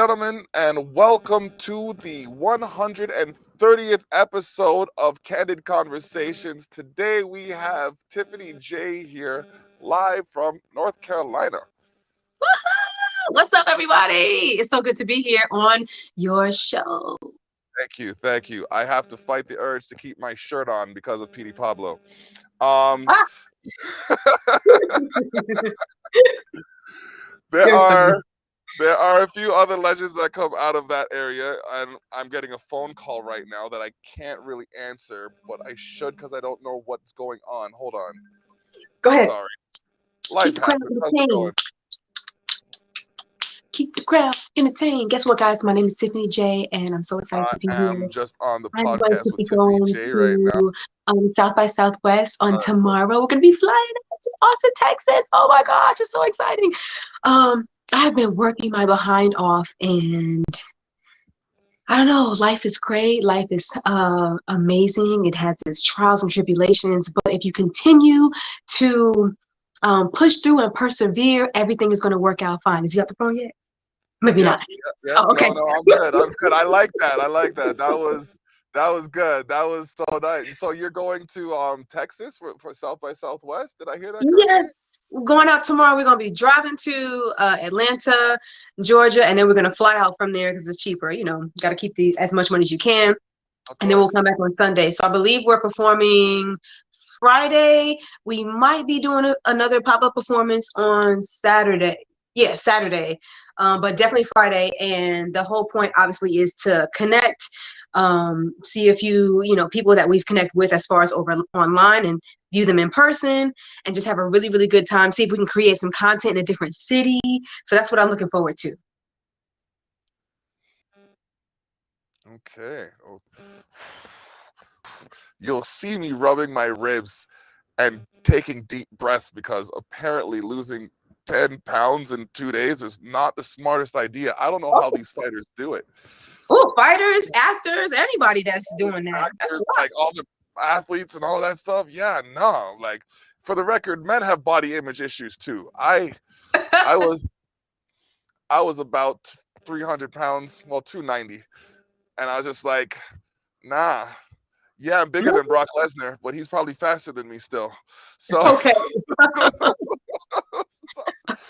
gentlemen, and welcome to the 130th episode of Candid Conversations. Today we have Tiffany Jaye here, live from North Carolina. What's up, everybody? It's so good to be here on your show. Thank you, thank you. I have to fight the urge to keep my shirt on because of Petey Pablo. Um, Ah, there you're are funny. there are a few other legends that come out of that area, and I'm getting a phone call right now that I can't really answer, but I should because I don't know what's going on. Hold on. Go ahead. Sorry. Life Keep the crowd happens. How's it going? entertained. Keep the crowd entertained. Guess what, guys? My name is Tiffany J, and I'm so excited I to be here. am just on the I'm going podcast to with be Tiffany going Jaye right now. to South by Southwest on Uh, tomorrow. We're going to be flying out to Austin, Texas. Oh my gosh, it's so exciting. I've been working my behind off, and I don't know. Life is great. Life is amazing. It has its trials and tribulations, but if you continue to push through and persevere, everything is going to work out fine. Is he off the phone yet? Maybe yep, not. yep, yep. Oh, No, okay. no, I'm good. I'm good. I like that. I like that. That was good. That was so nice. So you're going to Texas for South by Southwest? Did I hear that correctly? Yes, we're going out tomorrow. We're going to be driving to Atlanta, Georgia, and then we're going to fly out from there because it's cheaper. Got to keep as much money as you can, Of and then we'll course. come back on Sunday. So I believe we're performing Friday. We might be doing another pop-up performance on Saturday. Yeah, Saturday. But definitely Friday. And the whole point, obviously, is to connect, see a few, people that we've connected with as far as over online and view them in person and just have a really, really good time. See if we can create some content in a different city. So that's what I'm looking forward to. Okay. Oh, you'll see me rubbing my ribs and taking deep breaths because apparently losing 10 pounds in 2 days is not the smartest idea. I don't know how these fighters do it. Oh, fighters, actors, anybody that's doing that. That's a Actors, lot. like all the athletes and all that stuff. Yeah, no. Like for the record, men have body image issues too. I was I was about 300 pounds, well 290, and I was just like, nah. Yeah, I'm bigger than Brock Lesnar, but he's probably faster than me still. So, Okay.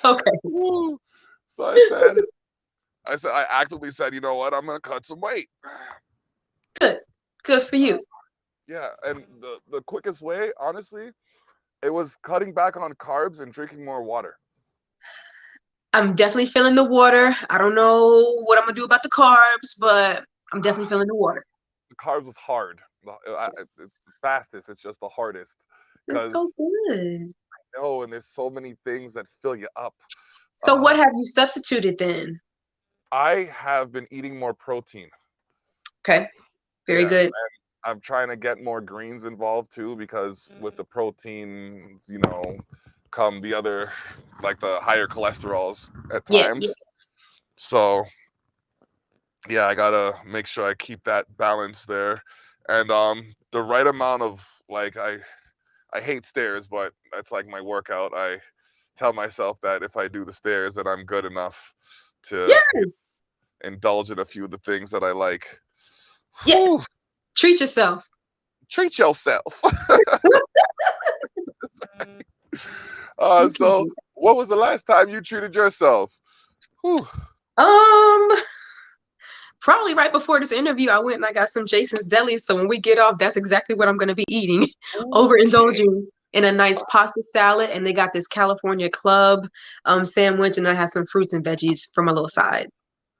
Okay. woo. So I actively said, you know what, I'm gonna cut some weight. Good. Good for you. Yeah, and the quickest way, honestly, it was cutting back on carbs and drinking more water. I'm definitely feeling the water. I don't know what I'm gonna do about the carbs, but I'm definitely feeling the water. The carbs was hard. It's the Yes. fastest. It's just the hardest It's so because good. no, and there's so many things that fill you up. So what Uh, have you substituted then? I have been eating more protein. Okay. Very Yeah, good. I'm trying to get more greens involved too because with the proteins, come the other, like the higher cholesterols at Yeah, yeah. times. So yeah, I gotta make sure I keep that balance there, and the right amount of, like, I hate stairs, but that's like my workout. I tell myself that if I do the stairs, that I'm good enough to Yes. indulge in a few of the things that I like. Yes. Whew, Treat yourself. treat yourself. You can So do what was the last time you treated yourself? Whew. that. Probably right before this interview, I went and I got some Jason's Deli. So when we get off, that's exactly what I'm gonna be eating. Okay. Overindulging in a nice pasta salad, and they got this California Club sandwich, and I have some fruits and veggies from a little side.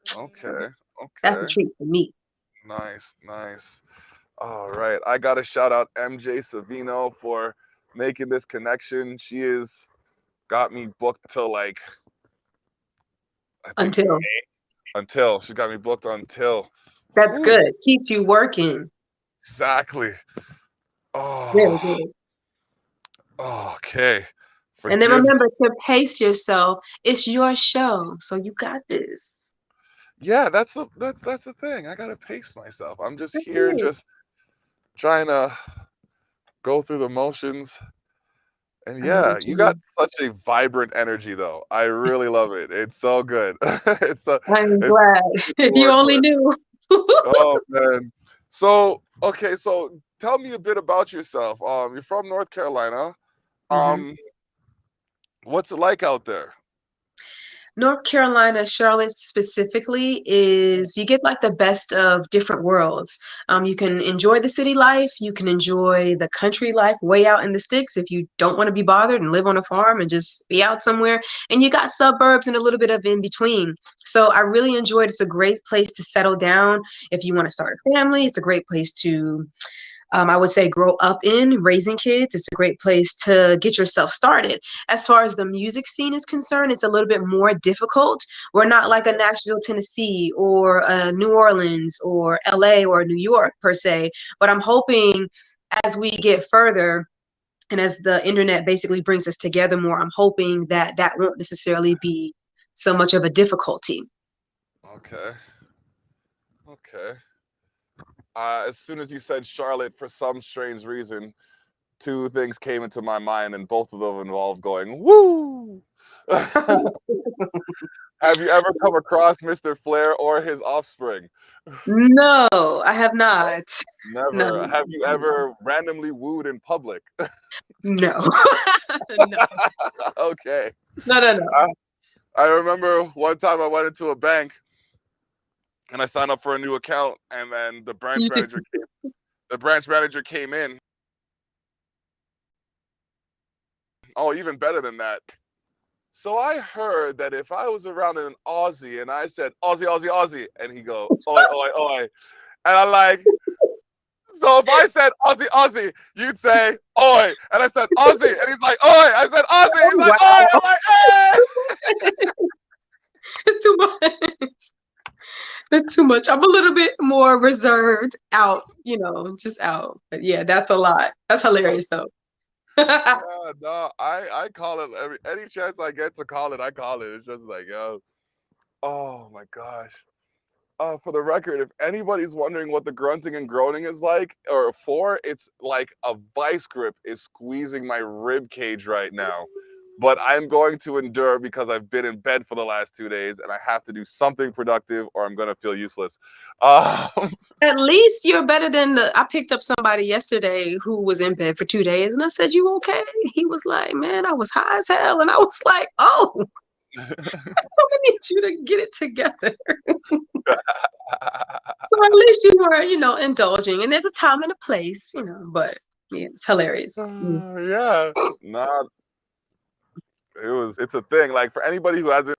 So Okay. that's a Okay. treat for me. Nice. Nice. All right. I got to shout out MJ Savino for making this connection. She has got me booked till, like, I think Until until she got me booked until. that's Whew, good. Keeps you working. exactly. Very Oh, good. okay. And then Forgive. remember to pace yourself. It's your show, so you got this. Yeah, that's the thing. I gotta pace myself. I'm just That's here, it. just trying to go through the motions, And I know yeah, what you you got mean. such a vibrant energy though. I really love it. It's so good. I'm It's glad. to If you work only with. knew. Oh man. So okay, so tell me a bit about yourself. You're from North Carolina. Mhm. Um, what's it like out there? North Carolina, Charlotte specifically, is you get like the best of different worlds. You can enjoy the city life, you can enjoy the country life way out in the sticks if you don't want to be bothered and live on a farm and just be out somewhere. And you got suburbs and a little bit of in between. So I really enjoyed it. It's a great place to settle down if you want to start a family. It's a great place to I would say grow up in raising kids. It's a great place to get yourself started. As far as the music scene is concerned, it's a little bit more difficult. We're not like a Nashville, Tennessee, or New Orleans, or LA, or New York per se. But I'm hoping as we get further and as the internet basically brings us together more, I'm hoping that that won't necessarily be so much of a difficulty. Okay. Okay. As soon as you said Charlotte, for some strange reason, two things came into my mind, and both of them involved going woo. Have you ever come across Mr. Flair or his offspring? No, I have No, not. No, never. Have you ever randomly wooed in public? no, no, Okay. no, no, no. I, I remember one time I went into a bank and I signed up for a new account, and then You just the branch manager came in. Oh, even better than that. So I heard that if I was around an Aussie and I said Aussie, Aussie, Aussie, and he go oi, oi, oi, and I'm like, so if I said Aussie, Aussie, you'd say oi, and I said Aussie, and he's like oi. I said Aussie, he's oh, like oi. wow. I'm like, hey. It's too much. That's too much. I'm a little bit more reserved out, just out. But yeah, that's a lot. That's hilarious though. Yeah, no, I call it every any chance I get to call it, I call it. It's just like, yo, oh my gosh. For the record, if anybody's wondering what the grunting and groaning is like or for, it's like a vice grip is squeezing my rib cage right now. But I'm going to endure because I've been in bed for the last 2 days and I have to do something productive or I'm going to feel useless. Um, At least you're better than the. I picked up somebody yesterday who was in bed for 2 days, and I said, "You okay?" He was like, "Man, I was high as hell," and I was like, "Oh, I need you to get it together." So at least you were, indulging, and there's a time and a place, But yeah, it's hilarious. Mm. yeah, nah, it's a thing. Like for anybody who hasn't,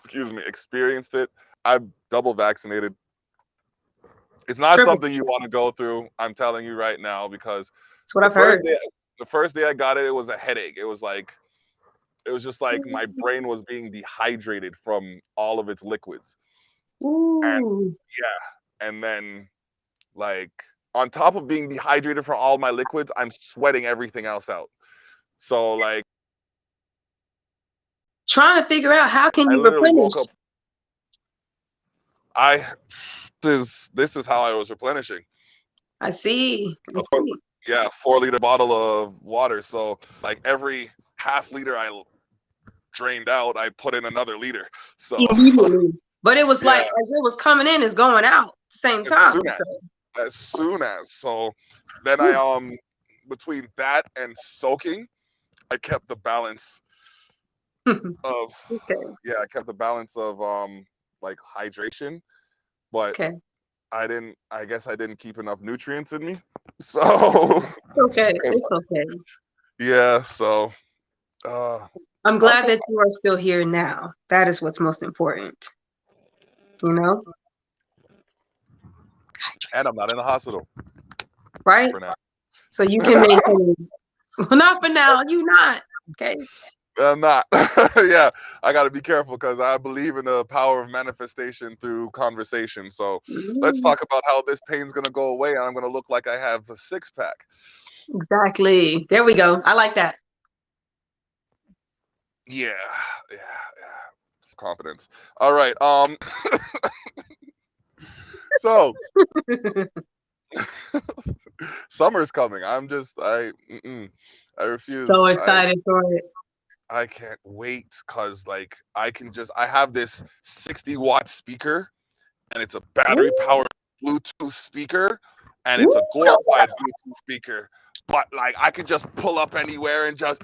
excuse me, experienced it, I'm double vaccinated. It's not Triple. something you want to go through. I'm telling you right now because That's what the I've heard. first day, the first day I got it, it was a headache. It was just like my brain was being dehydrated from all of its liquids, and Ooh. yeah, and then like on top of being dehydrated from all my liquids, I'm sweating everything else out. So like Trying to figure out how can I you literally replenish. woke up. I this is how I was replenishing. I see. I A see. 4 liter bottle of water. So like every half liter I drained out, I put in another liter. So Immediately. But it was like yeah, as it was coming in, it's going out at the same as time. soon as so then I So, between that and soaking, I kept the balance of okay. yeah, I kept the balance of like hydration, but Okay. I guess I didn't keep enough nutrients in me. So Okay. It's okay. yeah, so uh I'm I'm glad so that you are still here now. That is what's most important, you know? and I'm not in the hospital Right? for now. So you can maintain. Well, not for now. You not. Okay. I'm not. Yeah, I got to be careful because I believe in the power of manifestation through conversation. So let's Mm, talk about how this pain's going to go away and I'm going to look like I have a six pack. exactly. There we go. I like that. Yeah, yeah, yeah. Confidence. All right. So summer's coming. I'm just, I, mm-mm. I refuse. So excited for it. I can't wait because like I have this 60-watt speaker and it's a battery Ooh, powered Bluetooth speaker and it's ooh, a no. glorified Bluetooth speaker. But like I could just pull up anywhere and just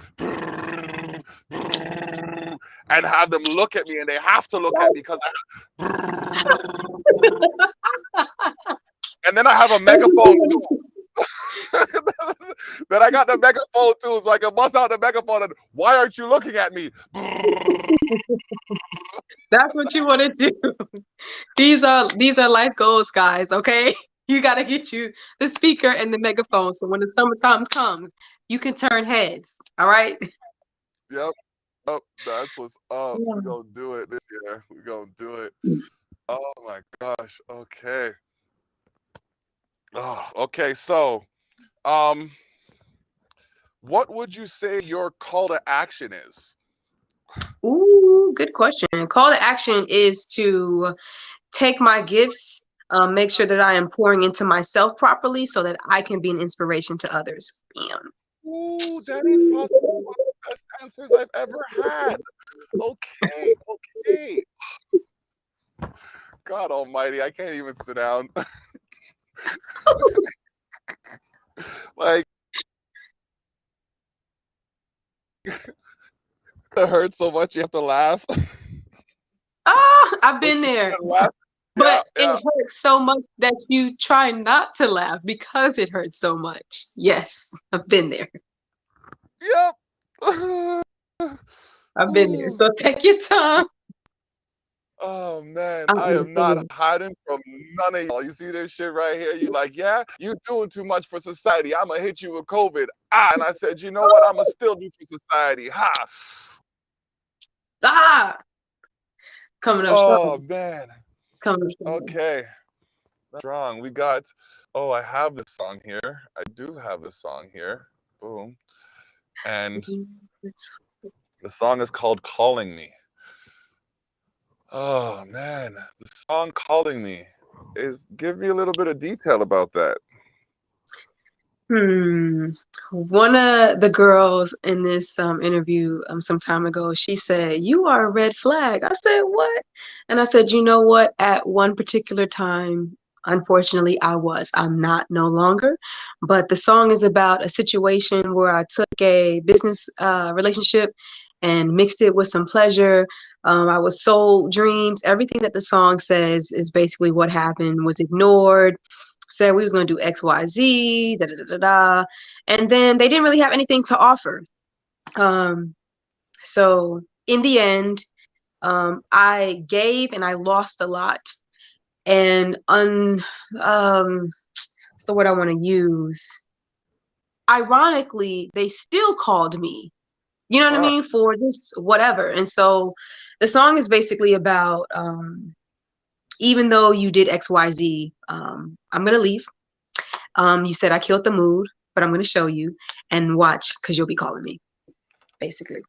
and have them look at me and they have to look at me because and then I have a megaphone too. Then I got the megaphone too, so I can bust out the megaphone and why aren't you looking at me? That's what you want to do. These are life goals, guys. Okay, you got to get you the speaker and the megaphone, so when the summertime comes, you can turn heads. All right. Yep. Oh, that's what's up. Yeah. We're gonna do it this year. We're gonna do it. Oh my gosh. Okay. Oh, okay. So, um, what would you say your call to action is? Ooh, good question. Call to action is to take my gifts, make sure that I am pouring into myself properly so that I can be an inspiration to others. Bam. Ooh, that is possibly one of the best answers I've ever had. Okay, okay. God Almighty, I can't even sit down. Like it hurts so much you have to laugh. Ah, I've Like, been you there. can't laugh. Yeah, But it yeah. hurts so much that you try not to laugh because it hurts so much. Yes, I've been there. Yep. I've been there. So take your time. Oh man, I I am not understand. hiding from none of y'all. You see this shit right here? You like, yeah, you doing too much for society. I'ma hit you with COVID. And I said, you know what? I'ma still do for society. Ha. Ah, coming up Oh strong. man. Coming up strong. Okay. Strong. We got oh, I have this song here. I do have this song here. Boom. And the song is called Calling Me. Oh man, the song Calling Me is give me a little bit of detail about that. Hmm. One of the girls in this interview some time ago, she said, "You are a red flag." I said, "What?" And I said, "You know what? At one particular time, unfortunately, I was. I'm not no longer. But the song is about a situation where I took a business relationship and mixed it with some pleasure. I was sold dreams. Everything that the song says is basically what happened. Was ignored, said we was going to do XYZ, da da da da da. And then they didn't really have anything to offer. Um, so in the end, I gave and I lost a lot. And what's the word I want to use? Ironically, they still called me. You know what I Ah, mean? For this whatever. And so the song is basically about even though you did XYZ, I'm gonna leave. You said I killed the mood, but I'm going to show you and watch because you'll be calling me, basically.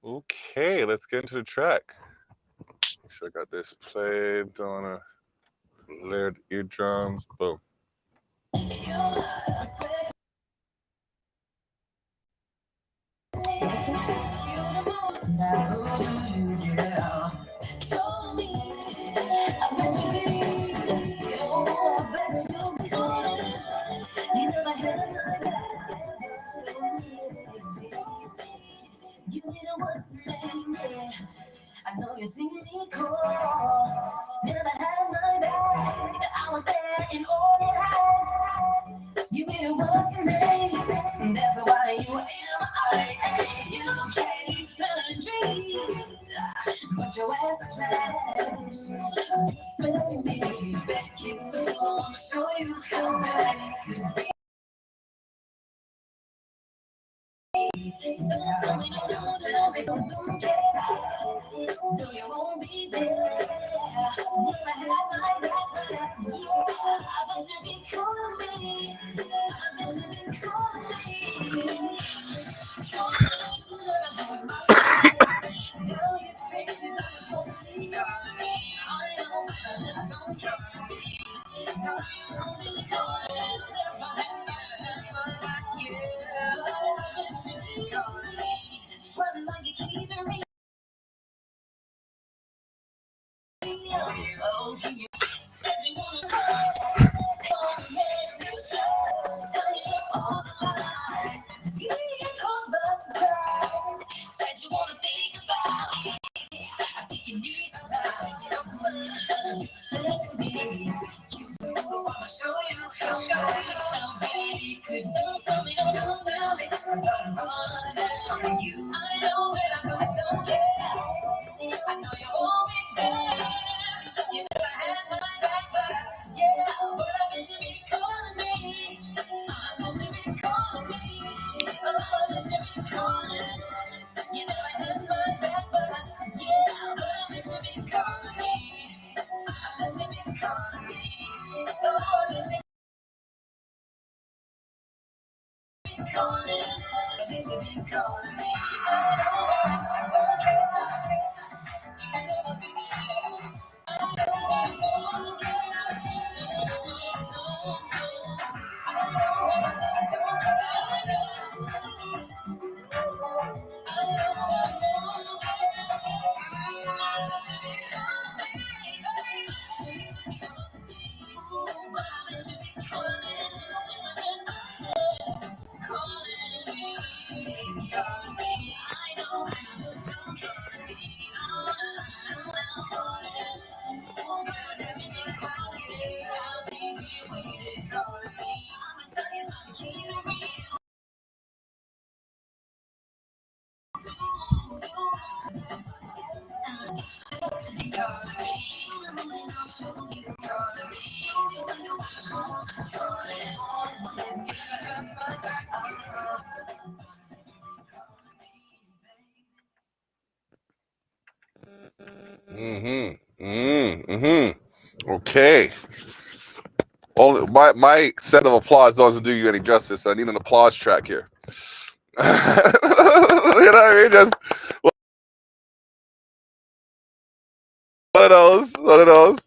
okay, let's get into the track. Make sure I got this played. Don't wanna layered eardrums. Boom. I know you see me call. Never had my back. I was there in all your hand. You didn't what's your name. That's why you am I. You came to dream. But your ass is trash. Expecting me. You don't show you how bad it could be. Don't care. No, you won't be there. Never had my back. Yeah, I bet you be calling me. I bet you be calling me. Never had my back. Girl, you think you gotta call me. I know, I don't care. No, don't be calling. Never had my back. Yeah. Okay. Only my set of applause doesn't do you any justice. I need an applause track here. You know what I mean? Just one of those.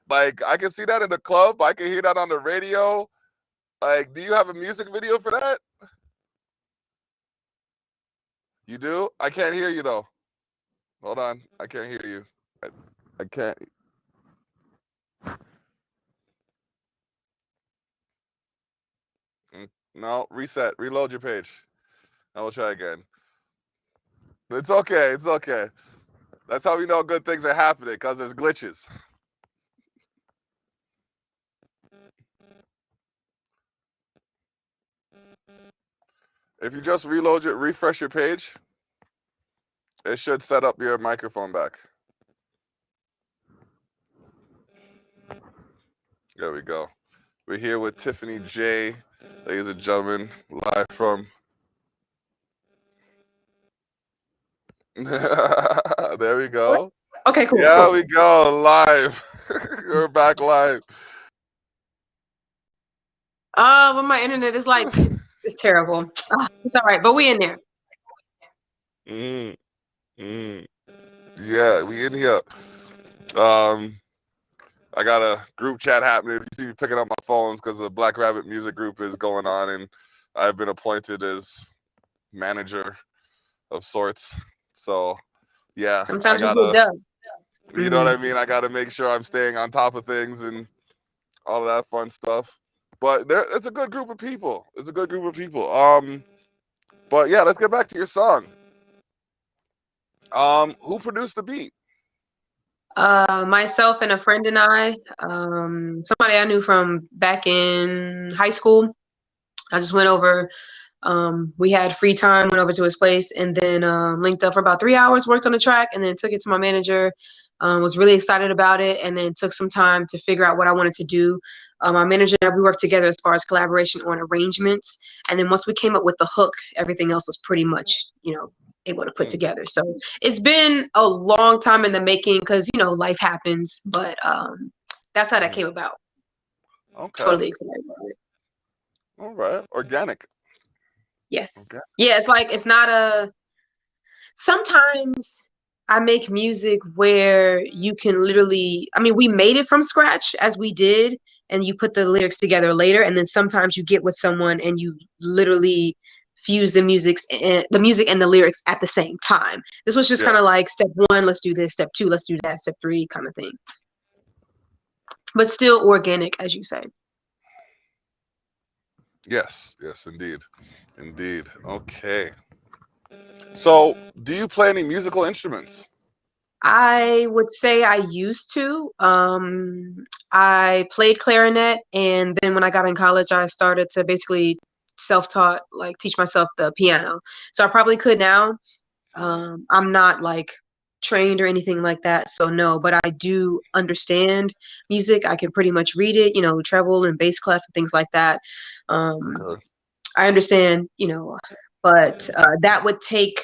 Like I can see that in the club. I can hear that on the radio. Like, do you have a music video for that? You do? I can't hear you though. Hold on, I can't hear you. I can't. No, reset. Reload your page. I will try again. It's okay. It's okay. That's how we know good things are happening, because there's glitches. If you just refresh your page, it should set up your microphone back. There we go. We're here with Tiffany Jaye, ladies and gentlemen, live from. There we go. Okay, cool. Yeah, we go live. We're back live. Well, my internet is like it's terrible. It's all right, but we in there. Mm, mm. Yeah, we in here. Um, I got a group chat happening. If you see me picking up my phones, because the Black Rabbit music group is going on, and I've been appointed as manager of sorts. So yeah, I Sometimes we get gotta, done. you know what I mean? I gotta make sure I'm staying on top of things and all of that fun stuff. But it's a good group of people. It's a good group of people. But yeah, let's get back to your song. Who produced the beat? Myself and a friend and I, somebody I knew from back in high school. I just went over. We had free time, went over to his place, and then linked up for about 3 hours, worked on the track, and then took it to my manager. Was really excited about it, and then took some time to figure out what I wanted to do. My manager and I, we worked together as far as collaboration on arrangements, and then once we came up with the hook, everything else was pretty much, able to put together. So it's been a long time in the making because life happens, but that's how that came about. Okay. Totally excited about it. All right. Organic. Yes. Okay. Yeah, it's not a sometimes I make music where you can literally, I mean, we made it from scratch as we did, and you put the lyrics together later, and then sometimes you get with someone and you literally fuse the music and the lyrics at the same time. This was just kind of like step one, let's do this, step two, let's do that, step three kind of thing. But still organic, as you say. Yes, indeed. Okay. So, do you play any musical instruments? I would say I used to. I played clarinet, and then when I got in college, I started to basically self-taught, like teach myself the piano. So I probably could now. I'm not like trained or anything like that, so no, but I do understand music. I can pretty much read it, treble and bass clef and things like that. Um, Okay. I understand, but that would take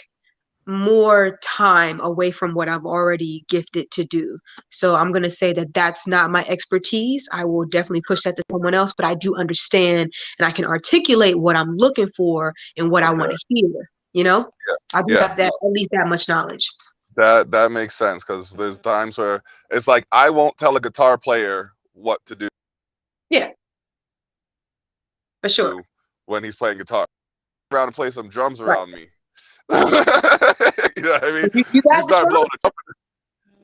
more time away from what I'm already gifted to do. So I'm going to say that that's not my expertise. I will definitely push that to someone else, but I do understand and I can articulate what I'm looking for and what I Okay. want to hear, you know? Yeah. I do Yeah. have that, at least that much knowledge. That makes sense because there's times where it's like I won't tell a guitar player what to do Yeah, for sure. when he's playing guitar. Around and play some drums Right. around me. You know what I mean? But you You got the start blowing a drums? trumpet.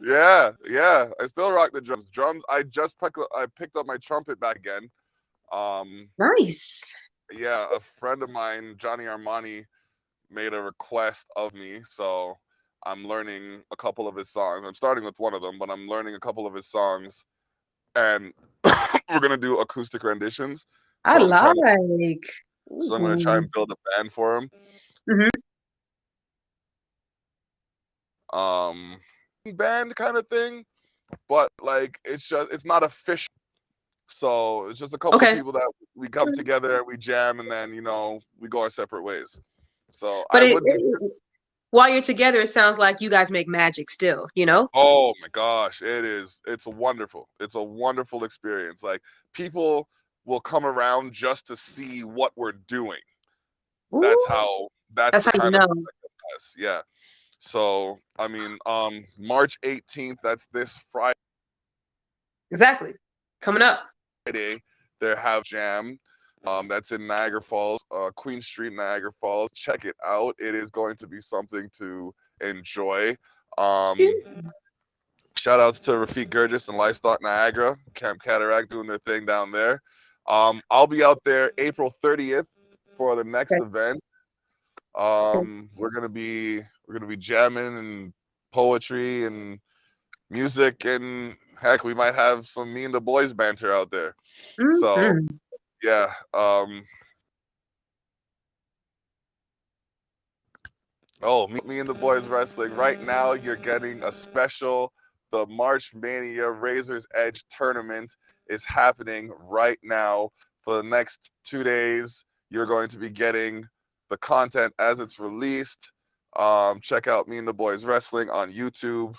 Yeah, yeah. I still rock the drums. Drums. I picked up my trumpet back again. Um, Nice. yeah, a friend of mine, Johnny Armani, made a request of me, so I'm learning a couple of his songs. I'm starting with one of them, but I'm learning a couple of his songs, and we're gonna do acoustic renditions. I So I'm trying to. like. So I'm gonna try Ooh. and build a band for him. Hmm. Um, band kind of thing, but like it's not official. So it's just a couple of Okay. people that we come together, we jam, and then we go our separate ways. So But I would be. while you're together, it sounds like you guys make magic still, you know? Oh my gosh, it is. It's wonderful. It's a wonderful experience. Like people will come around just to see what we're doing. That's Ooh, how. That's that's the how you kind of. know. Yeah. So I mean, March 18th. That's this Exactly. Coming up. Friday. They have jam. That's in Niagara Falls, Queen Street, Niagara Falls. Check it out. It is going to be something to enjoy. Um, Shout outs to Rafik Gurgis and Livestock Niagara, Camp Cataract doing their thing down there. I'll be out there April 30th for the next Okay. event. Okay. We're gonna be jamming and poetry and music, and heck, we might have some me and the boys banter out there. So Hmm. yeah. Oh, me and the boys wrestling. Right now, you're getting a special. The March Mania Razor's Edge tournament is happening right now. For the next 2 days, you're going to be getting the content as it's released. Check out me and the boys wrestling on YouTube.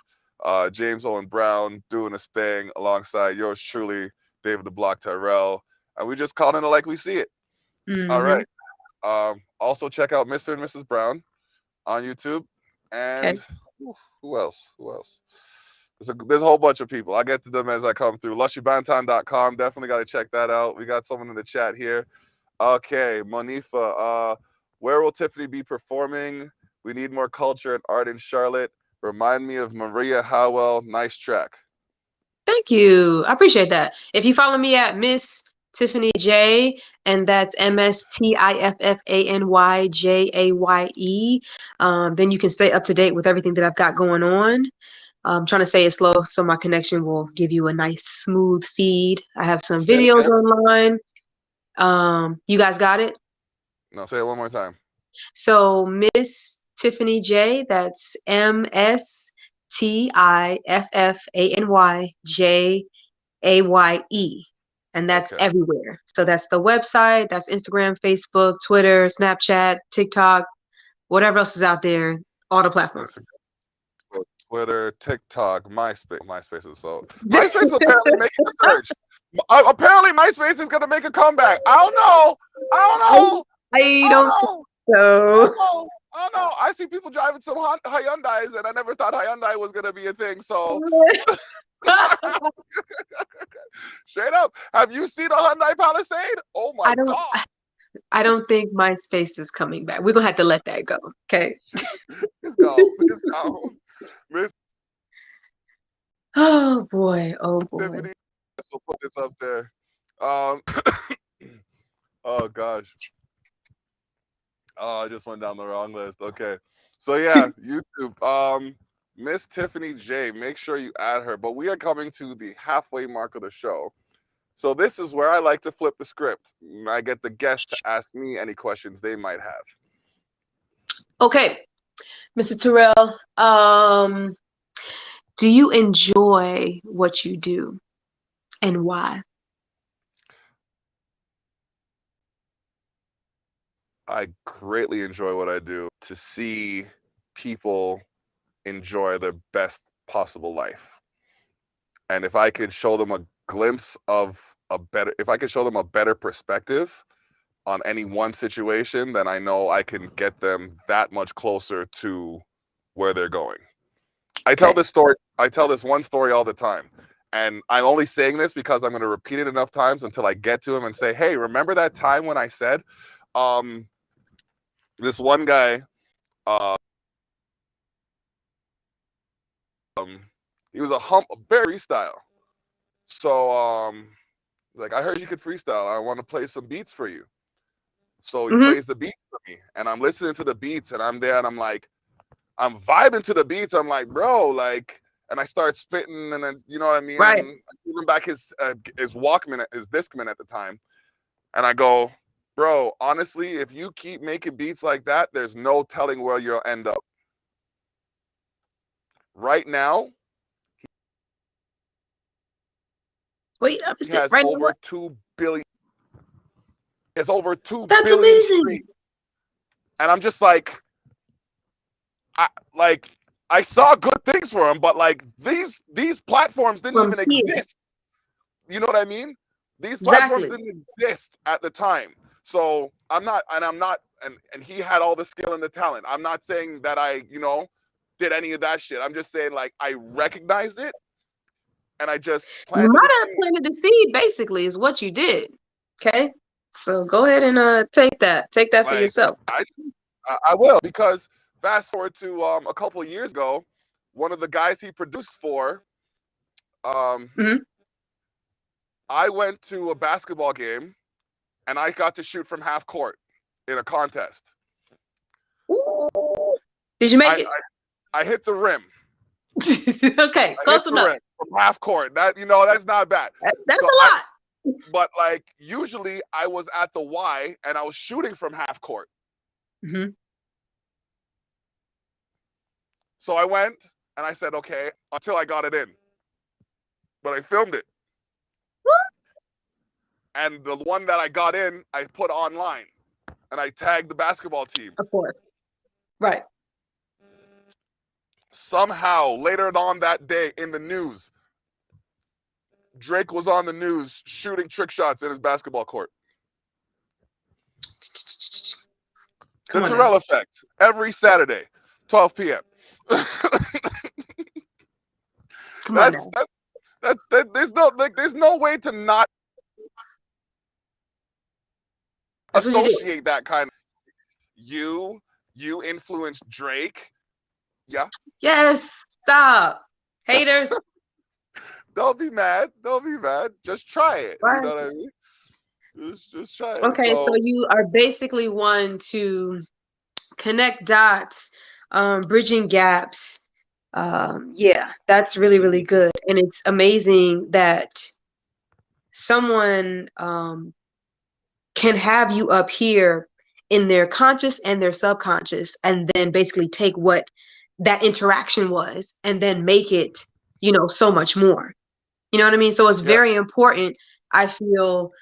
James Owen Brown doing his thing alongside yours truly, David the Block Tyrell. And we just calling it like we see it. All Hmm. right. Also, check out Mr. and Mrs. Brown on YouTube. Okay. And who else? Who else? There's a whole bunch of people. I'll get to them as I come through. LushyBantan.com. Definitely got to check that out. We got someone in the chat here. Okay, Monifa. Where will Tiffany be performing? We need more culture and art in Charlotte. Remind me of Maria Howell. Nice track. Thank you. I appreciate that. If you follow me at Miss Tiffany Jaye, and that's MSTIFFANYJAYE, then you can stay up to date with everything that I've got going on. I'm trying to say it slow so my connection will give you a nice smooth feed. I have some Say it videos again. online. You guys got it? No, say it one more time. So Miss Tiffany Jaye, that's MSTIFFANYJAYE. And that's Okay. everywhere. So that's the website, that's Instagram, Facebook, Twitter, Snapchat, TikTok, whatever else is out there, all the platforms. Instagram, Twitter, TikTok, MySpace is so. MySpace is apparently making a surge. Apparently, MySpace is gonna make a comeback. I don't know. I don't I, know. I I don't don't know. think I so. don't know. I don't know. I see people driving some Hyundais, and I never thought Hyundai was gonna be a thing. So straight up, have you seen a Hyundai Palisade? Oh my I don't god, I don't think MySpace is coming back. We're gonna have to let that go. Okay. it's gone. It's gone. Miss Oh boy. Oh boy. Tiffany, so put this up there. Um, oh gosh. Oh, I just went down the wrong list. Okay. So yeah, YouTube. Miss Tiffany Jaye. Make sure you add her. But we are coming to the halfway mark of the show. So this is where I like to flip the script. I get the guests to ask me any questions they might have. Okay, Mr. Terrell, do you enjoy what you do and why? I greatly enjoy what I do to see people enjoy their best possible life. And if I could show them a glimpse of if I could show them a better perspective on any one situation, then I know I can get them that much closer to where they're going. I tell Okay. this story, I tell this one story all the time. And I'm only saying this because I'm going to repeat it enough times until I get to him and say, hey, remember that time when I said, um, this one guy, uh, he was a very freestyle. So, like, I heard you could freestyle. I want to play some beats for you. So he Mm-hmm. plays the beats for me, and I'm listening to the beats, and I'm there, and I'm like, I'm vibing to the beats. I'm like, bro, like, and I start spitting, and then you know what I mean, Right. and I give him back his Walkman, his Discman at the time, and I go, bro, honestly, if you keep making beats like that, there's no telling where you'll end up. Right now, Wait, I he missed it. has Right now, over what? 2 billion. He has over two That's billion amazing. streams, and I'm just like, I like. I saw good things for him, but like these platforms didn't From even here. exist. You know what I mean? These platforms Exactly. didn't exist at the time. So I'm not, and he had all the skill and the talent. I'm not saying that I, did any of that shit. I'm just saying like I recognized it and I just You planted the might have seed. planted the seed, basically, is what you did. Okay. So go ahead and take that. Take that for Like yourself. I will, because fast forward to a couple of years ago, one of the guys he produced for, um, Hmm. I went to a basketball game and I got to shoot from half court in a contest. Did you make I, it? I hit the rim. Okay, I hit close the enough. rim from half court. That's not bad. That's So a lot. but like usually I was at the Y and I was shooting from half court. Hmm. So I went and I said, okay, until I got it in. But I filmed it. And the one that I got in, I put online and I tagged the basketball team. Of course. Right. Somehow, later on that day in the news, Drake was on the news shooting trick shots in his basketball court. The Come on now. Terrell Effect, every Saturday, 12 p.m. Come on that's now. there's no way to not That's what you did. associate that kind of you you influenced Drake. Yeah. Yes. Stop. Haters. Don't be mad. Don't be mad. Just try it. You Right. know what I mean? Just try it. Okay, so So you are basically one to connect dots, bridging gaps. Yeah, that's really, really good. And it's amazing that someone can have you up here in their conscious and their subconscious, and then basically take what that interaction was and then make it, so much more. You know what I mean? So it's yeah, very important, I feel,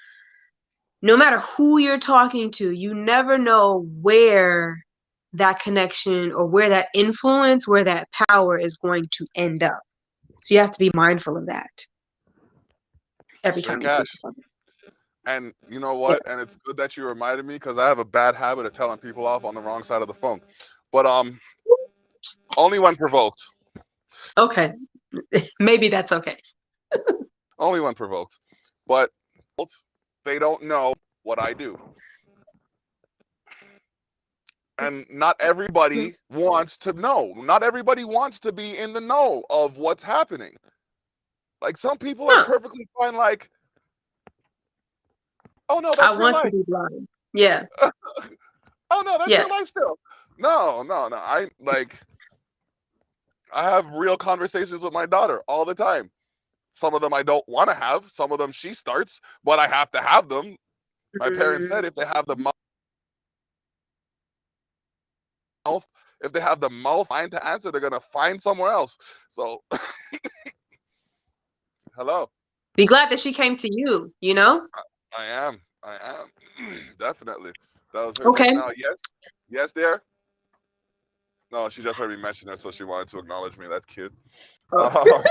no matter who you're talking to, you never know where that connection or where that influence, where that power is going to end up. So you have to be mindful of that every straight time you speak to cash. someone. And you know Yeah. what? And it's good that you reminded me because I have a bad habit of telling people off on the wrong side of the phone. But only when provoked. Okay. Maybe that's okay. Only when provoked. But they don't know what I do. And not everybody wants to know. Not everybody wants to be in the know of what's happening. Like some people are Huh. perfectly fine, like, oh no, I that's your want to life. be blind. Yeah. Oh no, that's Yeah. your life still. No. I like I have real conversations with my daughter all the time. Some of them I don't want to have. Some of them she starts, but I have to have them. My parents said Mm. if they have the mouth, if they have the mouth find to answer, they're gonna find somewhere else. So hello. Be glad that she came to you, you know? I am. I am. Definitely. That was her just Okay. now. Yes. Yes, there. No, she just heard me mention it, so she wanted to acknowledge me. That's cute. Oh. Uh,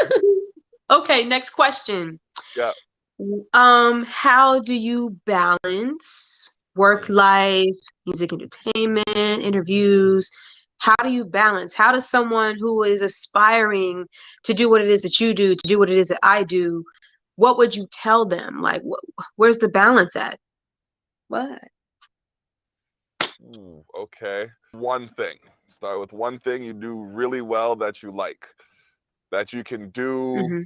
Okay, next question. yeah. How do you balance work Mm. life, music entertainment, interviews? How do you balance? How does someone who is aspiring to do what it is that you do, to do what it is that I do, what would you tell them? Like, where's the balance at? What? Ooh, okay. One thing. Start with one thing you do really well that you like, that you can do Hmm.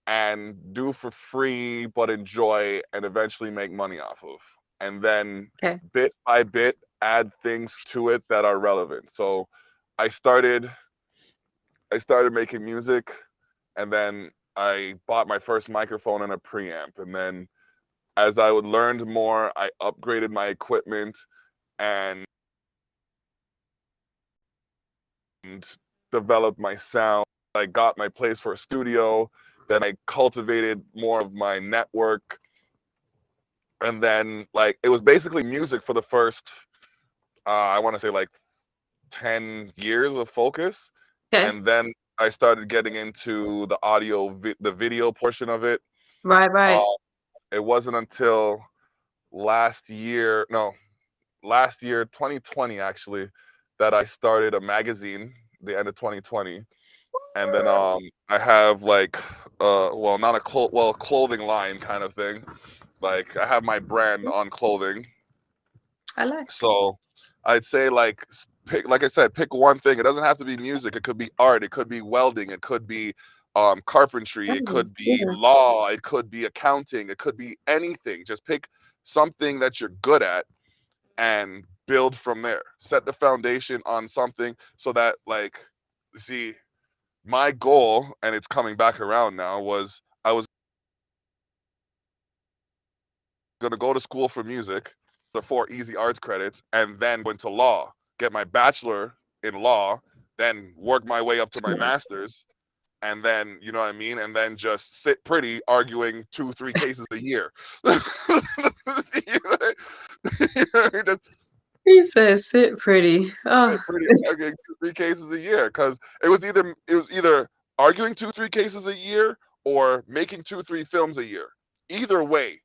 and do for free, but enjoy and eventually make money off of. And then Okay. bit by bit, add things to it that are relevant. So I started I started making music, and then I bought my first microphone and a preamp. And then as I would learned more, I upgraded my equipment and developed my sound. I got my place for a studio. Then I cultivated more of my network. And then like it was basically music for the first I want to say like 10 years of focus. Okay. And then I started getting into the the video portion of it. Right, Uh, right. it wasn't until last year, no, last year, 2020 actually, that I started a magazine, the end of 2020. And then I have like well, not a clothing line kind of thing. Like I have my brand on clothing. I like. So I'd say like pick, like I said, pick one thing. It doesn't have to be music. It could be art. It could be welding. It could be carpentry. It Mm, could be yeah. law. It could be accounting. It could be anything. Just pick something that you're good at and build from there. Set the foundation on something so that like, see, my goal, and it's coming back around now, was I was going to go to school for music, the 4 easy arts credits, and then go into law, get my bachelor in law, then work my way up to my Smart. master's, and then, you know what I mean? And then just sit pretty arguing 2, 3 cases a year. Just He says sit pretty. Oh, sit pretty arguing 2, 3 cases a year. Because it was either arguing 2, 3 cases a year or making 2, 3 films a year. Either way,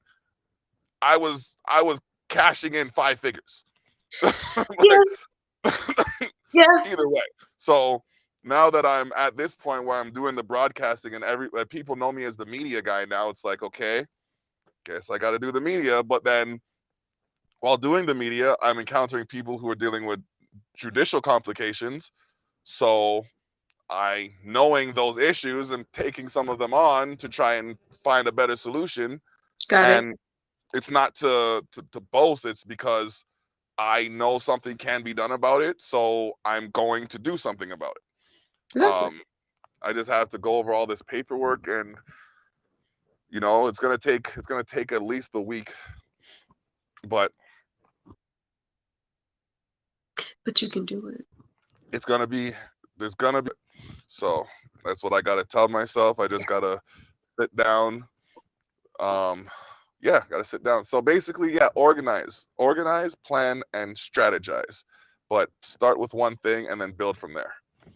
I was cashing in 5 figures. yeah, Like yeah. either way. So now that I'm at this point where I'm doing the broadcasting and people know me as the media guy now, it's like, okay, guess I got to do the media. But then while doing the media, I'm encountering people who are dealing with judicial complications. So I knowing those issues and taking some of them on to try and find a better solution. Got it. And it's not to boast, it's because I know something can be done about it, so I'm going to do something about it. Exactly. I just have to go over all this paperwork, and it's gonna take at least a week, but But you can do it. it's gonna be there's gonna be so that's what I gotta tell myself. I just gotta sit down. Um, yeah, gotta sit down. So basically, yeah, organize, plan, and strategize. But start with one thing and then build from there. Yeah.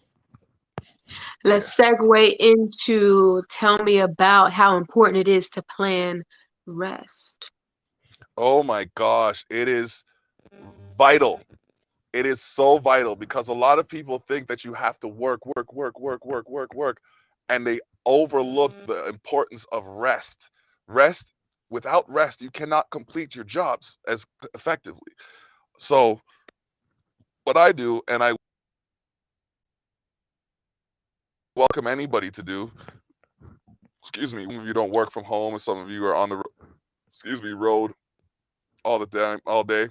Let's segue into tell me about how important it is to plan rest. Oh my gosh, it is vital. It is so vital because a lot of people think that you have to work, and they overlook the importance of rest. Rest, without rest, you cannot complete your jobs as effectively. So, what I do, and I welcome anybody to do, excuse me, some of you don't work from home, and some of you are on the, road all the time, all day.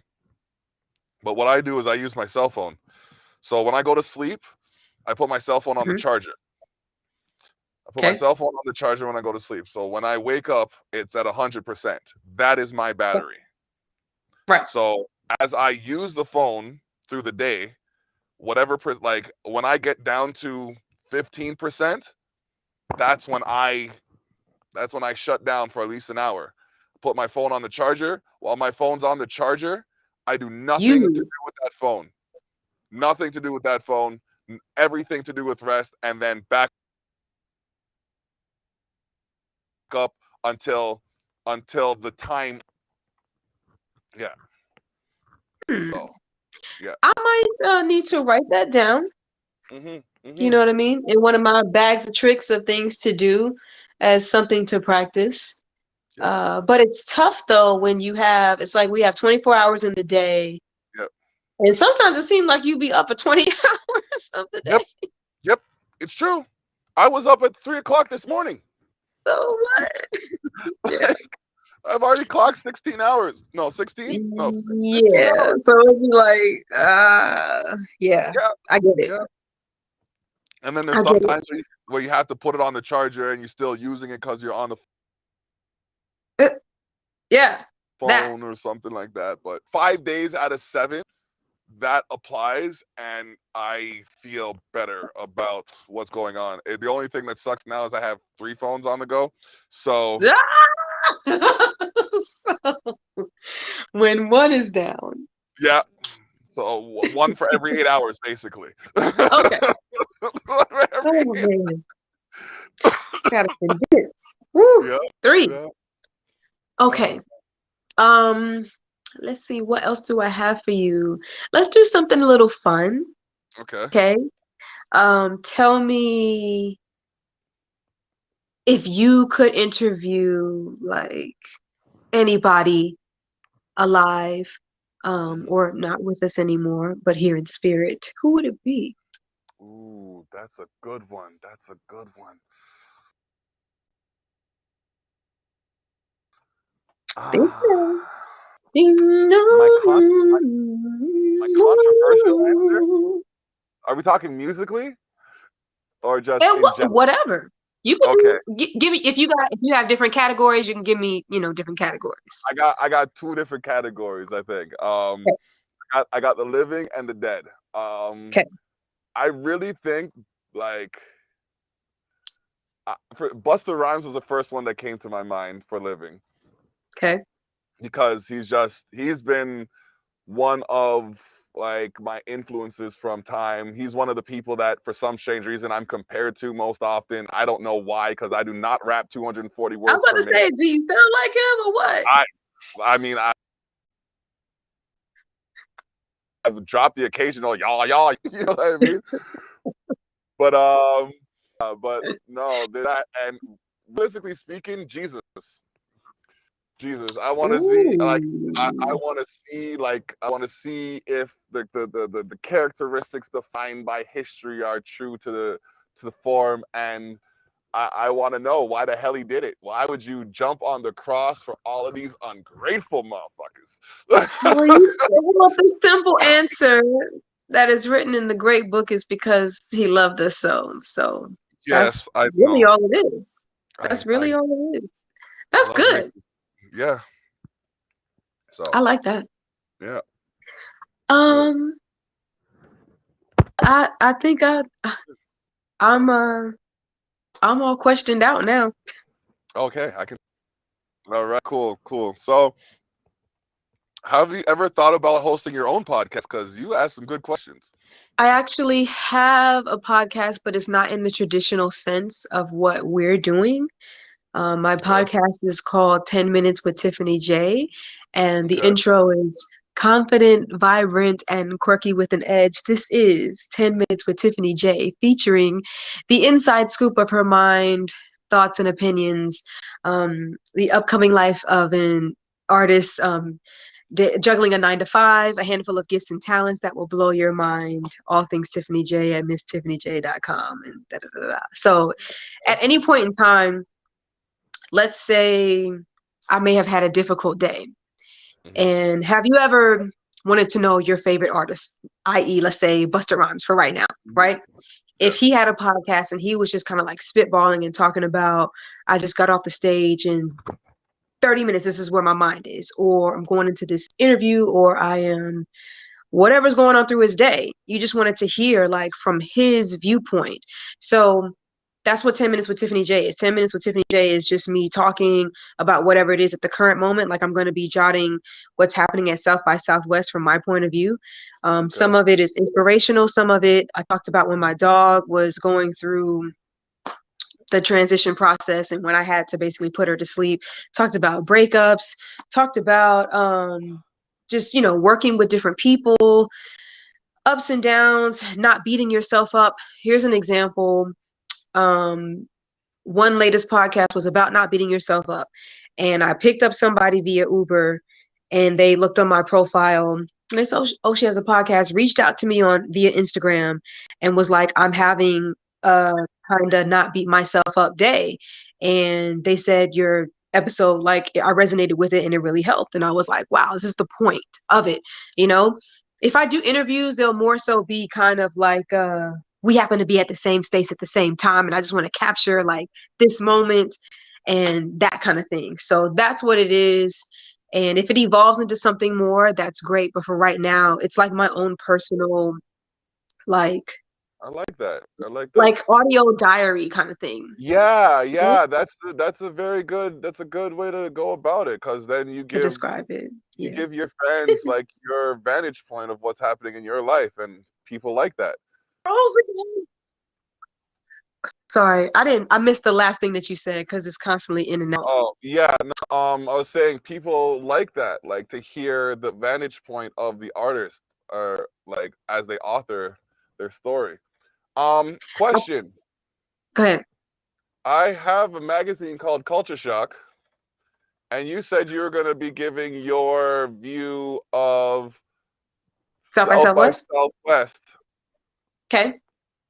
But what I do is I use my cell phone. So when I go to sleep, I put my cell phone on the Hmm. charger. I put my Okay. cell phone on the charger when I go to sleep. So when I wake up, it's at 100%. That is my battery. Right. So as I use the phone through the day, whatever, like when I get down to 15%, that's when I that's when I shut down for at least an hour. Put my phone on the charger. While my phone's on the charger, I do nothing to You. do with that phone. Nothing to do with that phone. Everything to do with rest, and then back up until the time. Yeah. Hmm. So yeah. I might need to write that down. Mhm. You Mhm. know what I mean? In one of my bags of tricks of things to do as something to practice. Yep. But it's tough though when it's like we have 24 hours in the day. Yep. And sometimes it seems like you be up for 20 hours of the Yep. day. Yep. It's true. I was up at 3 o'clock this morning. So what? Yeah. Like I've already clocked 16 hours. No, 16? No, 15 Yeah. hours. So it'd be like, yeah, Yeah. I get it. Yeah. And then there's I get it. sometimes where you have to put it on the charger and you're still using it because you're on the Uh, Yeah, that. phone or something like that. But 5 days out of 7, that applies, and I feel better about what's going on. The only thing that sucks now is I have 3 phones on the go. So So when one is down. yeah. So one for every 8 hours, basically. Okay. One for every Oh eight. man. Gotta condense. Woo. Yeah. 3. Yeah. Okay. Um, let's see, what else do I have for you? Let's do something a little fun. Okay. Okay. Tell me if you could interview like anybody alive, Mhm. or not with us anymore, but here in spirit, who would it be? Ooh, that's a good one. That's a good one. Think so. Ah, Ding, my no, con my controversial answer. Are we talking musically or just and in general? whatever. You could Okay, give me if you have different categories, you can give me, different categories. I got two different categories. I think. Okay. I got the living and the dead. Okay. I really think like for Busta Rhymes was the first one that came to my mind for living Okay. because he's been one of like my influences from time. He's one of the people that for some strange reason I'm compared to most often. I don't know why because I do not rap 240 I was words about per to minute. say, do you sound like him or what? I mean I've dropped the occasional y'all, you know what I mean? But but no, that and realistically speaking, Jesus, I want to see like I Ooh. want to see I want to see if the characteristics defined by history are true to the form, and I want to know why the hell he did it. Why would you jump on the cross for all of these ungrateful motherfuckers? Well, the simple answer that is written in the great book is because he loved us so. So that's Yes, I really know. all it is. I That's really I all it is. I That's love good. making yeah. I So like that. yeah. Yeah. Um, I think I'm I'm all questioned out now. Okay, I can. All right, cool. So, have you ever thought about hosting your own podcast? Because you asked some good questions. I actually have a podcast, but it's not in the traditional sense of what we're doing. My Okay. podcast is called 10 Minutes with Tiffany Jaye, and the Okay. intro is confident, vibrant, and quirky with an edge. This is 10 Minutes with Tiffany Jaye, featuring the inside scoop of her mind, thoughts, and opinions, the upcoming life of an artist, juggling a 9 to 5, a handful of gifts and talents that will blow your mind. All things Tiffany Jaye at MissTiffanyJ.com and da da da da. So, at any point in time, let's say I may have had a difficult day. Hmm. And have you ever wanted to know your favorite artist, i.e., let's say Busta Rhymes for right now, right? if Yeah. he had a podcast and he was just kind of like spitballing and talking about, I just got off the stage and 30 minutes, this is where my mind is, or I'm going into this interview, or I am whatever's going on through his day. You just wanted to hear like from his viewpoint. So that's what 10 minutes with Tiffany Jaye is. 10 minutes with Tiffany Jaye is just me talking about whatever it is at the current moment. Like I'm going to be jotting what's happening at South by Southwest from my point of view. Okay. Some of it is inspirational. Some of it I talked about when my dog was going through the transition process and when I had to basically put her to sleep. Talked about breakups. Talked about just, working with different people, ups and downs, not beating yourself up. Here's an example. Um, One latest podcast was about not beating yourself up. And I picked up somebody via Uber and they looked on my profile and they said, oh, she has a podcast, reached out to me on via Instagram and was like, I'm having a kind of not beat myself up day. And they said your episode, like I resonated with it and it really helped. And I was like, wow, this is the point of it. You know, if I do interviews, they'll more so be kind of like, we happen to be at the same space at the same time and I just want to capture like this moment and that kind of thing. So that's what it is. And if it evolves into something more, that's great. But for right now, it's like my own personal like I like that. I like that. like audio diary kind of thing. Yeah, You know, yeah, that's a very good that's a good way to go about it because then to describe it. you Yeah. give your fans like your vantage point of what's happening in your life, and people like that. Sorry, I missed the last thing that you said because it's constantly in and out. Oh yeah, no, I was saying people like that, like to hear the vantage point of the artist, or like as they author their story. Question: Go ahead. I have a magazine called Culture Shock, and you said you were going to be giving your view of South by South by Southwest. Southwest. Okay.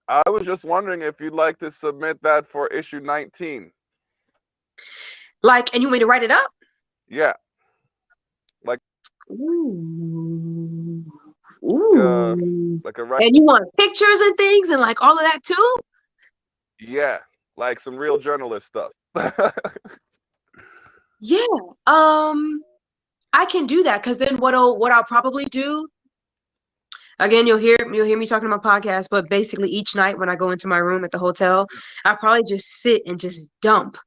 I was just wondering if you'd like to submit that for issue 19. Like, and you want me to write it up? Yeah, like Ooh. uh, Ooh. like a And you want pictures and things and like all of that too? yeah, like some real journalist stuff. Yeah. I can do that because then what I'll probably do, again, you'll hear me talking to my podcast, but basically each night when I go into my room at the hotel, I probably just sit and just dump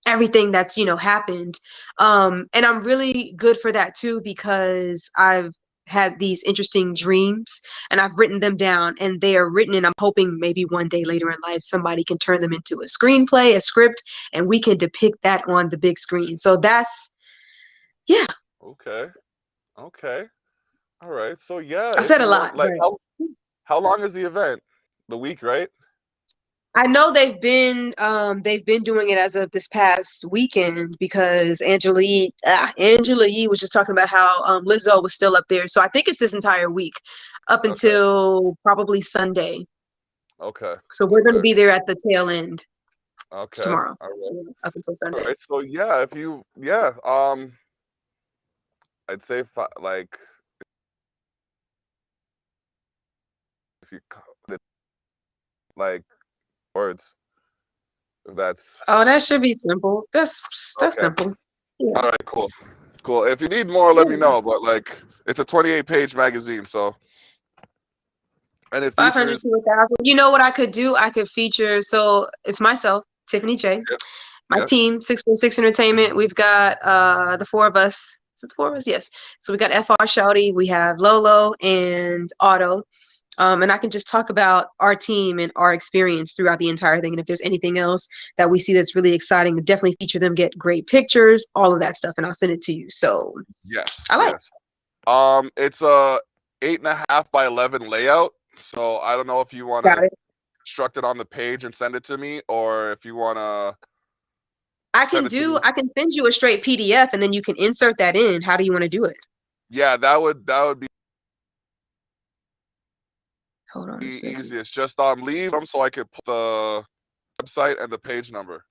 everything that's happened. And I'm really good for that too because I've had these interesting dreams and I've written them down and they are written and I'm hoping maybe one day later in life somebody can turn them into a screenplay, a script, and we can depict that on the big screen. So that's yeah. Okay, okay, all right. So yeah, I if said a you lot, want, but like, how long is the event? The week, right? I know they've been doing it as of this past weekend because Angela Yee was just talking about how Lizzo was still up there. So I think it's this entire week up Okay, until probably Sunday. okay, So we're going to okay, be there at the tail end okay. tomorrow, All right, up until all Sunday. right. So yeah, if you yeah, I'd say like if you like words, if that's Oh, that should be simple. That's okay. simple. Yeah. All right, cool. Cool. If you need more, let me Yeah. know. But like, it's a 28-page magazine, so and it 500 features. to 1,000. You know what I could do? I could feature. So it's myself, Tiffany Jaye, Yep. my Yep. team, 646 Entertainment. We've got the four of us. Is it the four of us? Yes. So we got FR Shouty, we have Lolo and Otto. And I can just talk about our team and our experience throughout the entire thing. And if there's anything else that we see that's really exciting, definitely feature them, get great pictures, all of that stuff, and I'll send it to you. So Yes. I like. Yes. It's a 8.5 by 11 layout. So I don't know if you want Got to it. construct it on the page and send it to me, or if you want to I send can it to me. send you a straight PDF and then you can insert that in. How do you want to do it? Yeah, that would be Hold on a second. easiest. Just leave them so I could put the website and the page number.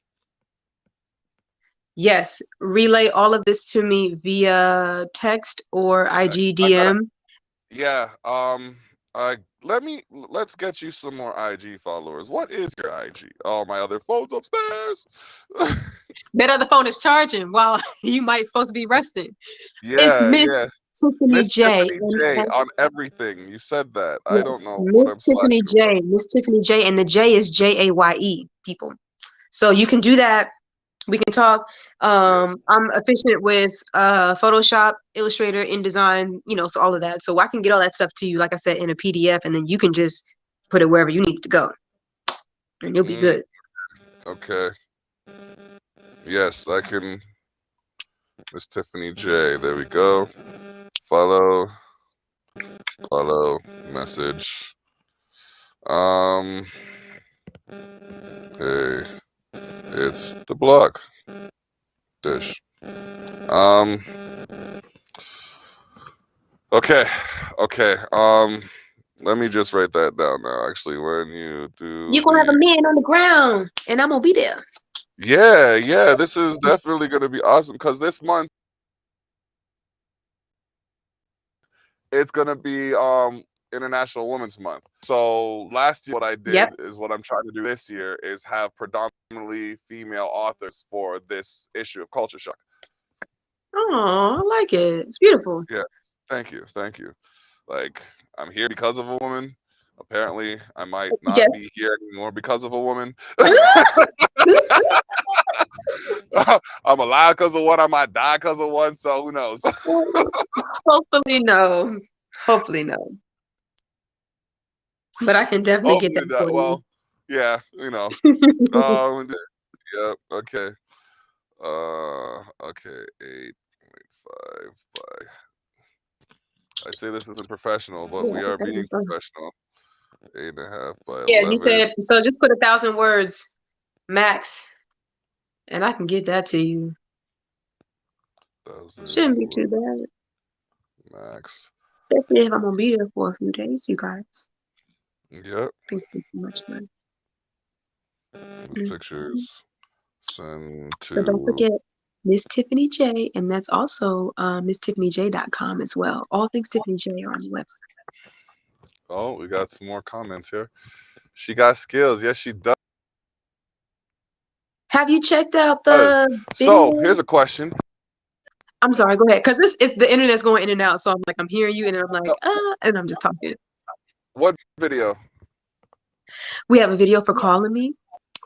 Yes, relay all of this to me via text or Text. IG I got DM. yeah. Let's get you some more IG followers. What is your IG? Oh, my other phone's upstairs. That other phone is charging while you might supposed to be resting. It's Yeah, Miss yeah. Tiffany Miss J. Tiffany And J on that's, everything. You said that. I don't yes, know what Miss I'm Tiffany slacking about. J. Miss Tiffany J. And the J is Jaye, people. So you can do that. We can talk. Yes. I'm efficient with Photoshop, Illustrator, InDesign, so all of that. So I can get all that stuff to you, like I said, in a PDF, and then you can just put it wherever you need to go, and you'll be Mm, good. okay. Yes, I can. Miss Tiffany J. There we go. Follow, follow, message. Um, hey, it's the blog dish. Um, okay, okay. Let me just write that down now. Actually, when you do You're gonna have a the man on the ground, and I'm gonna be there. yeah, yeah, this is definitely gonna be awesome because this month it's gonna be International Women's Month. So last year, what I Yep. did is what I'm trying to do this year is have predominantly female authors for this issue of Culture Shock. Oh, I like it. It's beautiful. Yeah, thank you, thank you. Like I'm here because of a woman. Apparently, I might not Yes. be here anymore because of a woman. I'm alive because of one. I might die because of one. So who knows? Hopefully no. Hopefully no. But I can definitely get Hopefully that not. for you. Well, yeah, yeah, okay. Okay, 8.5 by. I'd say this isn't professional, but Yeah, we are that'd be being fun. professional. 8.5 by Yeah, you 11. said so. Just put 1,000 words max, and I can get that to you. Thousand Shouldn't be too bad, max. especially if I'm gonna be there for a few days, you guys. Yep. Thank you so much, man. These Mhm. pictures send So don't to. forget Miss Tiffany J, and that's also MissTiffanyJ.com as well. All things Tiffany J are on the website. Oh, we got some more comments here. She got skills. Yes, she Have you checked out does. the So video? here's a question. I'm sorry, go ahead, because the internet's going in and out, so I'm like I'm hearing you, and then I'm like and I'm just talking. What video? We have a video for calling me.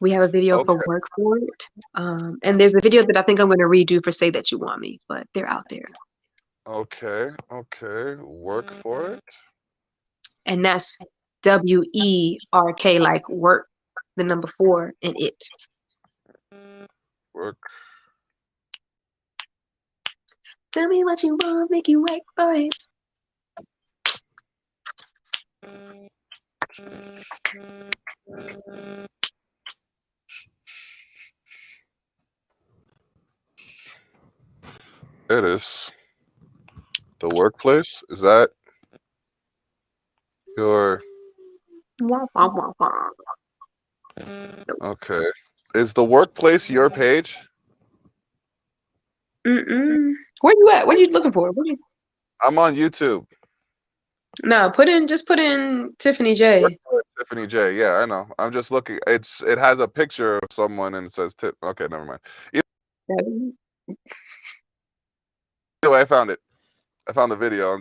We have a video for Okay. work for it. And there's a video that I think I'm going to redo for Say That You Want Me, but they're out there. Okay. Okay. Work for it. And that's WERK, like work, the number 4, and it. Work. Tell me what you want, make you work for it. It is. The workplace? Is that your. Wah, wah, wah, wah. Okay. Is the workplace your page? Mm-mm. Where you at? What are you looking for? I'm on YouTube. No, just put in Tiffany Work J. for it, Tiffany J. Yeah, I know. I'm just looking. It has a picture of someone and it says tip. Okay, never mind. Either way, I found it. I found the video.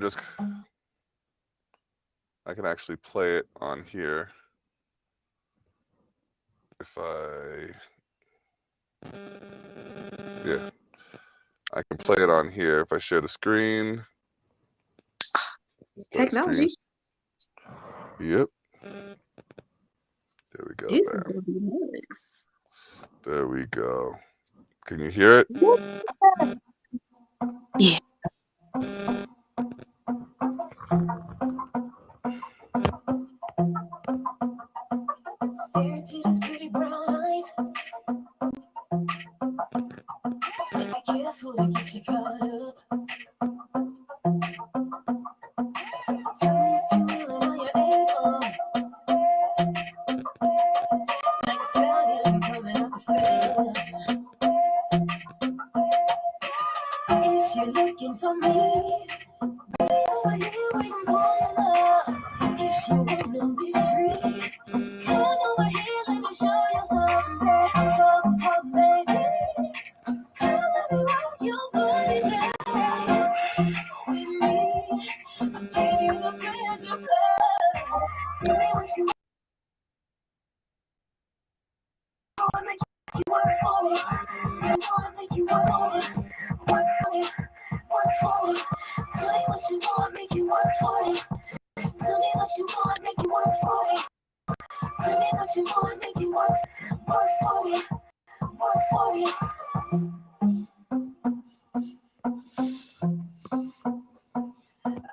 I can actually play it on here. If I. Yeah. I can play it on here if I share the screen. Start screen. Technology. Yep. There we go. This is Bam. going to be nice. There we go. Can you hear it? Yeah. Stare into those pretty brown eyes. Be careful to get you caught up. Tell me if you will on your ankle. Like a stallion coming up the stairs. If you're looking for me, be over here waiting for your love. If you wanna be free, come over here, let me show you something. Come, baby. Come, let me rock your body down with me. I'll give you the pleasure plus. Tell me what you want, make you work for me. I wanna make you work for me. Work for me, work for me. Tell me what you want, make you work for me. Tell me what you want, make you work for me. Tell me what you want, make you work for me, work for me.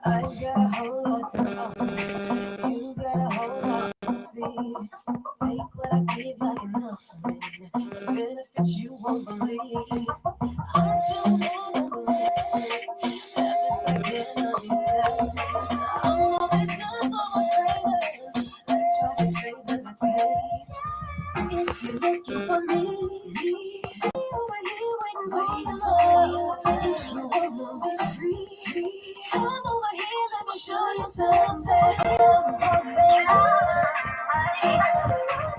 I got a whole lot to offer. You got a whole lot to see. Take what I give like an offering. The benefits you won't believe. I'm feeling animalistic. Appetite cannot be tamed. I'm always good for a craving. Let's try to save the taste. If you're looking for me, over here waiting for you. If you wanna be free, come over here, let me show you something. Come, baby.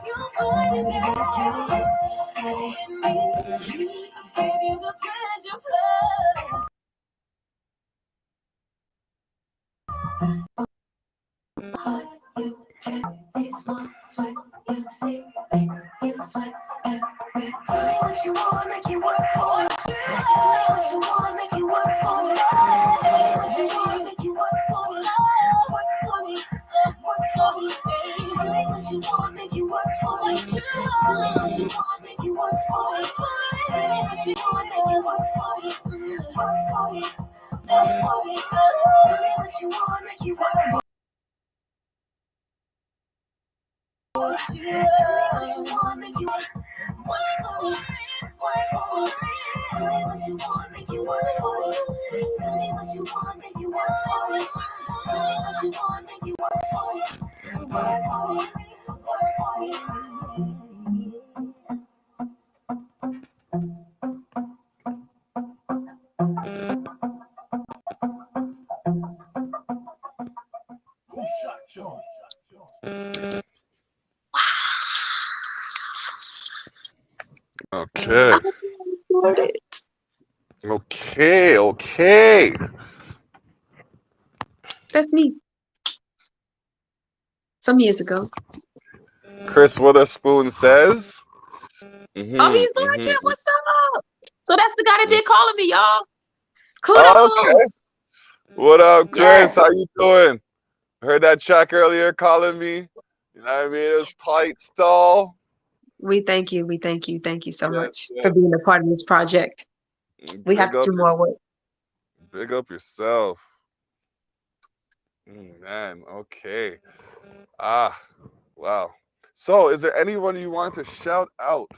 You're fighting me, with me. I'll give you the pleasure plus. It's one swipe, you see, you swipe, tell me what you want, make you work for it. Tell me what you want, make you work for it. Tell me what you want, make you work for it. Work for me, work for me. Tell me what you want, make you work for it. Tell me what you want, make you work for it. Tell me what you want, make you work for it. Work for me, work for me. Tell me what you want, make you work for it. What you want, make you work for me, work for me. Tell me what you want, make you work for me. Tell me what you want, make you work for me. Tell me what you want, make you work for me. Work for me, work for me. Okay. Okay. That's me. Some years ago. Chris Witherspoon says. Oh, he's watching. What's up? So that's the guy that did calling me, y'all. Okay. Kudos. What up, Chris? Yes. How you doing? Heard that track earlier calling me. You know what I mean? It was tight stall. We thank you. We thank you. Thank you so Yes, much for yes. being a part of this project. We have Big to up, do more work. big up yourself. Man, okay. Ah, wow. So, is there anyone you want to shout out?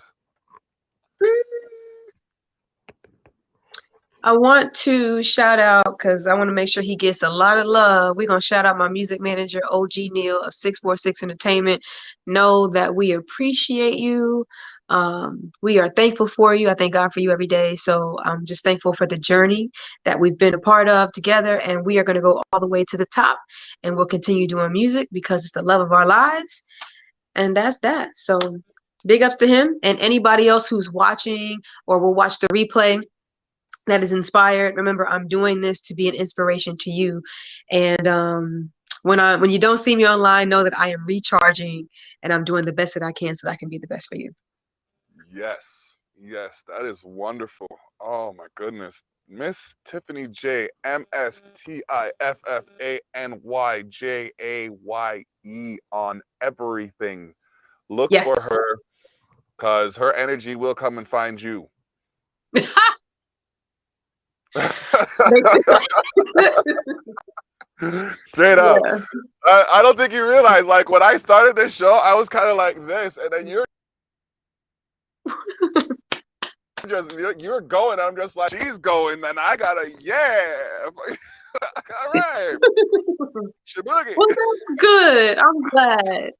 I want to shout out because I want to make sure he gets a lot of love. We're going to shout out my music manager, OG Neil of 646 Entertainment. Know that we appreciate you. We are thankful for you. I thank God for you every day. So I'm just thankful for the journey that we've been a part of together. And we are going to go all the way to the top. And we'll continue doing music because it's the love of our lives. And that's that. So big ups to him and anybody else who's watching or will watch the replay that is inspired. Remember, I'm doing this to be an inspiration to you. And when you don't see me online, know that I am recharging and I'm doing the best that I can so that I can be the best for you. Yes, yes, that is wonderful. Oh my goodness. Miss Tiffany Jaye, MSTIFFANYJAYE on everything. Look for Yes. her because her energy will come and find you. Straight up. Yeah. I don't think you realize, like, when I started this show, I was kind of like this, and then you're going, and I'm just like, she's going, and I gotta, yeah. All right. Shabugi. Well, that's good. I'm glad.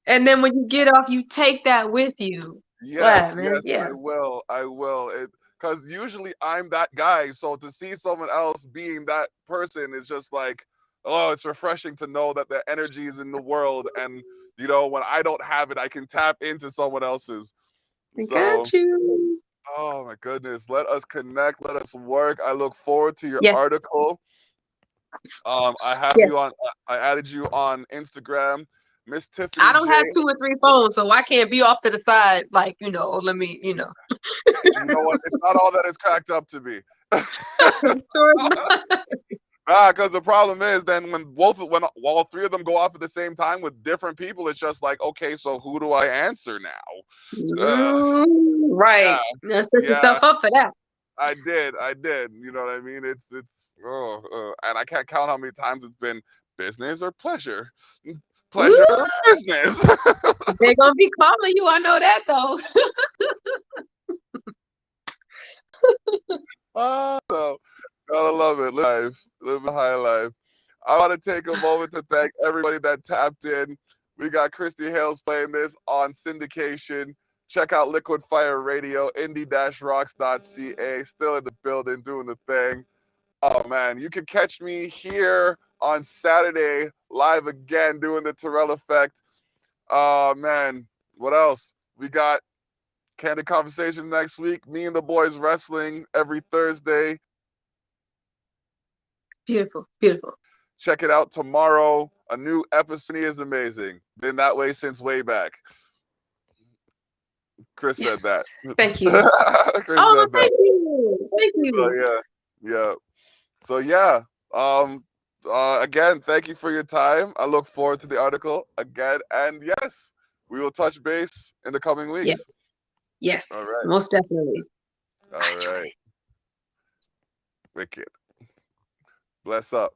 And then when you get off, you take that with you. Yes, Glad, man. yes, Yeah. I will. I will. Because usually I'm that guy. So to see someone else being that person is just like, oh, it's refreshing to know that the energy is in the world, and when I don't have it, I can tap into someone else's. I So, got you. oh my goodness, let us connect, let us work. I look forward to your Yes. article. I have you Yes. on. I added you on Instagram, Miss I Tiffany don't Jaye. have 2 or 3 phones, so I can't be off to the side. Like, let me, You know what? It's not all that it's cracked up to be. Sure enough. Because the problem is then when all three of them go off at the same time with different people, it's just like, okay, so who do I answer now? Right. Yeah, Now set yeah, yourself up for that. I did. You know what I mean? And I can't count how many times it's been business or pleasure, pleasure Ooh, or business. they're gonna be calling you. I know that though. No, gotta love it. Live a high life. I want to take a moment to thank everybody that tapped in. We got Christy Hales playing this on syndication. Check out Liquid Fire Radio, indie-rocks.ca. Still in the building, doing the thing. Oh man, you can catch me here on Saturday live again doing the Terrell Effect. Oh man, what else? We got Candid Conversations next week. Me and the boys wrestling every Thursday. Beautiful, beautiful. Check it out tomorrow. A new episode is amazing. Been that way since way back. Chris said Yes. that. Thank you. Chris Oh, said that. thank you. Thank So you. yeah. So yeah. Again, thank you for your time. I look forward to the article again. And yes, we will touch base in the coming Yes. weeks. All Yes. right. Most definitely. All right. Wicked. Bless up.